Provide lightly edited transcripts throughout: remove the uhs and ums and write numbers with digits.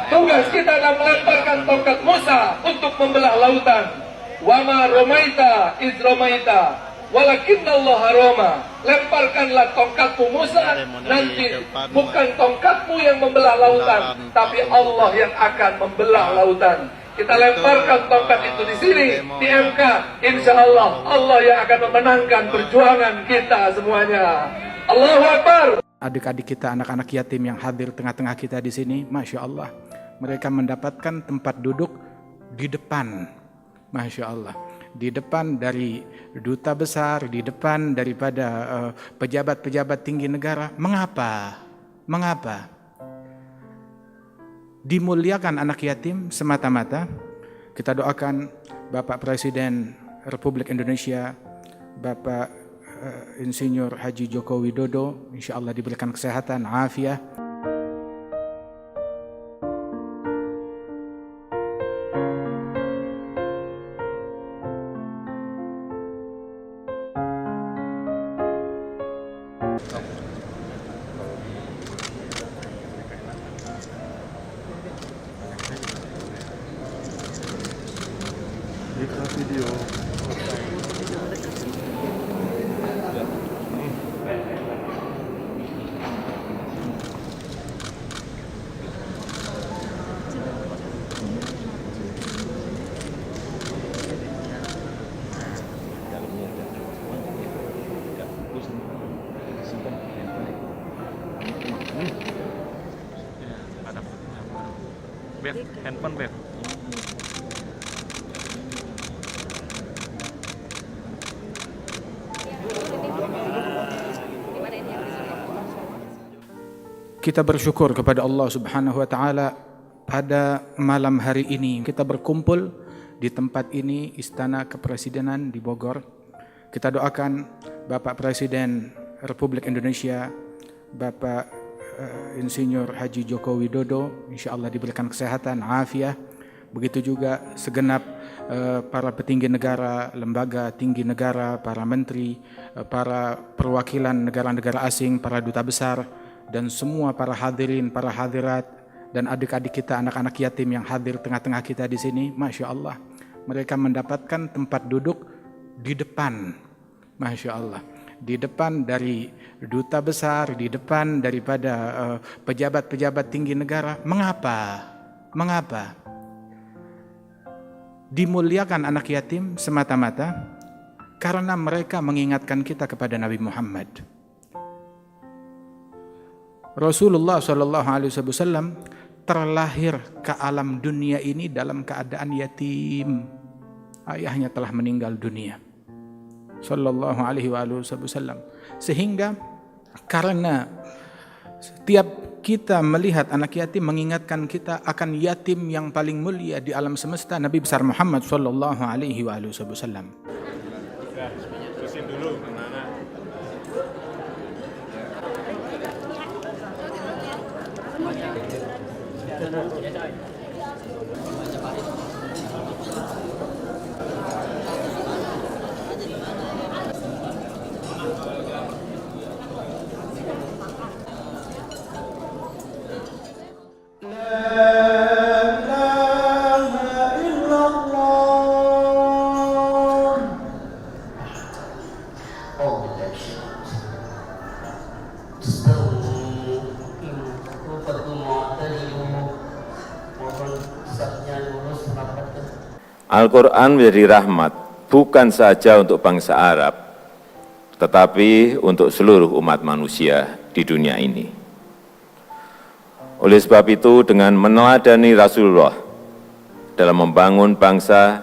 Tugas kita adalah melemparkan tongkat Musa untuk membelah lautan. Wama romaita iz romaita, walakinnallaha roma. Lemparkanlah tongkatmu Musa, nanti bukan tongkatmu yang membelah lautan, tapi Allah yang akan membelah lautan. Kita lemparkan tongkat itu di sini, di MK. Insya Allah, Allah yang akan memenangkan perjuangan kita semuanya. Allahu Akbar. Adik-adik kita, anak-anak yatim yang hadir tengah-tengah kita di sini, Masya Allah, mereka mendapatkan tempat duduk di depan, Masya Allah, di depan dari duta besar, di depan daripada pejabat-pejabat tinggi negara. Mengapa? Mengapa? Dimuliakan anak yatim semata-mata. Kita doakan Bapak Presiden Republik Indonesia, Bapak Insinyur Haji Joko Widodo, insya Allah diberikan kesehatan, afiah. Video. Beb, handphone Beb. Kita bersyukur kepada Allah Subhanahu wa Ta'ala pada malam hari ini kita berkumpul di tempat ini, Istana Kepresidenan di Bogor. Kita doakan Bapak Presiden Republik Indonesia, Bapak Insinyur Haji Joko Widodo, insya Allah diberikan kesehatan, afiah. Begitu juga segenap para petinggi negara, lembaga tinggi negara, para menteri, para perwakilan negara-negara asing, para duta besar, dan semua para hadirin, para hadirat, dan adik-adik kita, anak-anak yatim yang hadir tengah-tengah kita di sini. Masya Allah, mereka mendapatkan tempat duduk di depan, Masya Allah, di depan dari duta besar, di depan daripada pejabat-pejabat tinggi negara. Mengapa? Mengapa? Dimuliakan anak yatim semata-mata karena mereka mengingatkan kita kepada Nabi Muhammad. Rasulullah SAW terlahir ke alam dunia ini dalam keadaan yatim. Ayahnya telah meninggal dunia. Sallallahu alaihi wasallam. Sehingga karena setiap kita melihat anak yatim mengingatkan kita akan yatim yang paling mulia di alam semesta, Nabi besar Muhammad sallallahu alaihi wasallam. Terusin dulu kemana? Al-Quran menjadi rahmat bukan saja untuk bangsa Arab, tetapi untuk seluruh umat manusia di dunia ini. Oleh sebab itu, dengan meneladani Rasulullah dalam membangun bangsa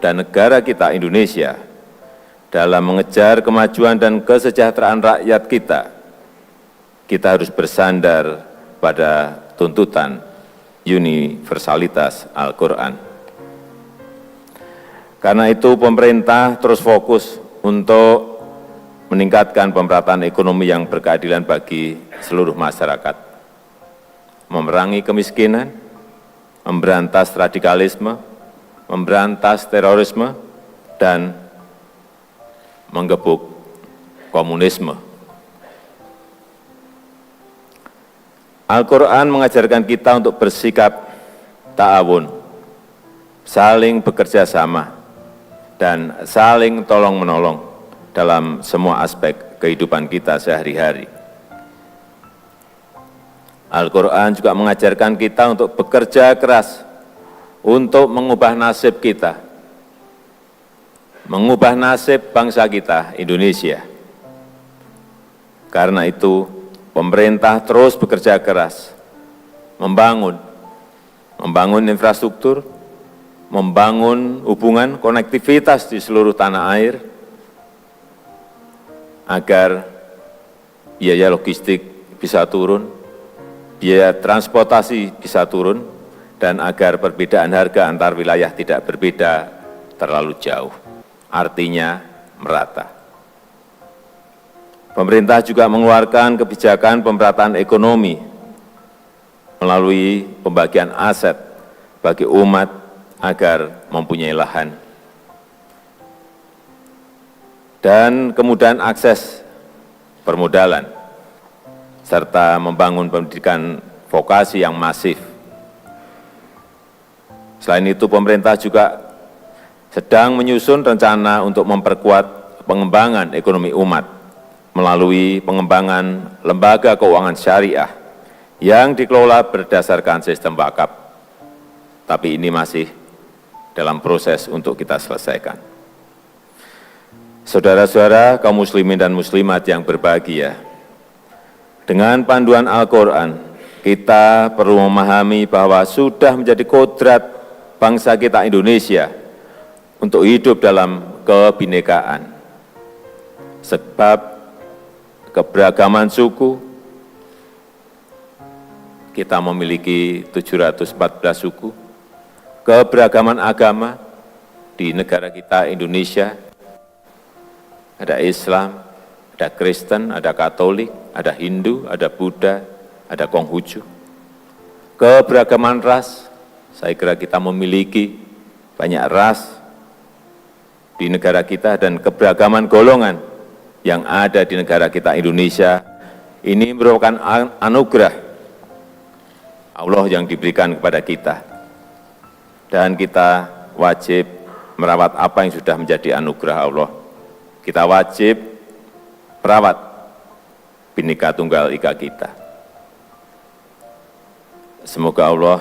dan negara kita Indonesia, dalam mengejar kemajuan dan kesejahteraan rakyat kita harus bersandar pada tuntutan universalitas Al-Quran. Karena itu pemerintah terus fokus untuk meningkatkan pemerataan ekonomi yang berkeadilan bagi seluruh masyarakat, memerangi kemiskinan, memberantas radikalisme, memberantas terorisme, dan menggebuk komunisme. Al-Quran mengajarkan kita untuk bersikap ta'awun, saling bekerja sama, dan saling tolong-menolong dalam semua aspek kehidupan kita sehari-hari. Al-Quran juga mengajarkan kita untuk bekerja keras untuk mengubah nasib kita, mengubah nasib bangsa kita, Indonesia. Karena itu, pemerintah terus bekerja keras, membangun infrastruktur, membangun hubungan konektivitas di seluruh tanah air, agar biaya logistik bisa turun, biaya transportasi bisa turun, dan agar perbedaan harga antar wilayah tidak berbeda terlalu jauh. Artinya merata. Pemerintah juga mengeluarkan kebijakan pemerataan ekonomi melalui pembagian aset bagi umat agar mempunyai lahan. Dan kemudahan akses permodalan, serta membangun pendidikan vokasi yang masif. Selain itu, pemerintah juga sedang menyusun rencana untuk memperkuat pengembangan ekonomi umat melalui pengembangan lembaga keuangan syariah yang dikelola berdasarkan sistem wakaf. Tapi ini masih dalam proses untuk kita selesaikan. Saudara-saudara kaum muslimin dan muslimat yang berbahagia, dengan panduan Al-Quran, kita perlu memahami bahwa sudah menjadi kodrat bangsa kita Indonesia untuk hidup dalam kebinekaan. Sebab keberagaman suku, kita memiliki 714 suku, keberagaman agama di negara kita Indonesia, ada Islam, ada Kristen, ada Katolik, ada Hindu, ada Buddha, ada Konghucu. Keberagaman ras, saya kira kita memiliki banyak ras di negara kita, dan keberagaman golongan yang ada di negara kita Indonesia, ini merupakan anugerah Allah yang diberikan kepada kita. Dan kita wajib merawat apa yang sudah menjadi anugerah Allah. Kita wajib merawat Bhinneka Tunggal Ika kita. Semoga Allah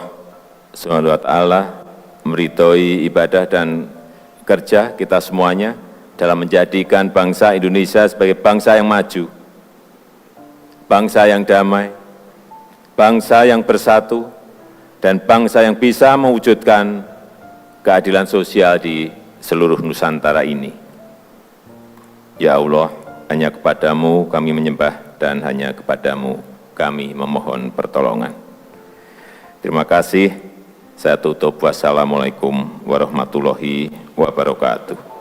Subhanahu wa Ta'ala meridhoi ibadah dan kerja kita semuanya dalam menjadikan bangsa Indonesia sebagai bangsa yang maju, bangsa yang damai, bangsa yang bersatu, dan bangsa yang bisa mewujudkan keadilan sosial di seluruh Nusantara ini. Ya Allah, hanya kepadamu kami menyembah, dan hanya kepadamu kami memohon pertolongan. Terima kasih. Saya tutup. Wassalamualaikum warahmatullahi wabarakatuh.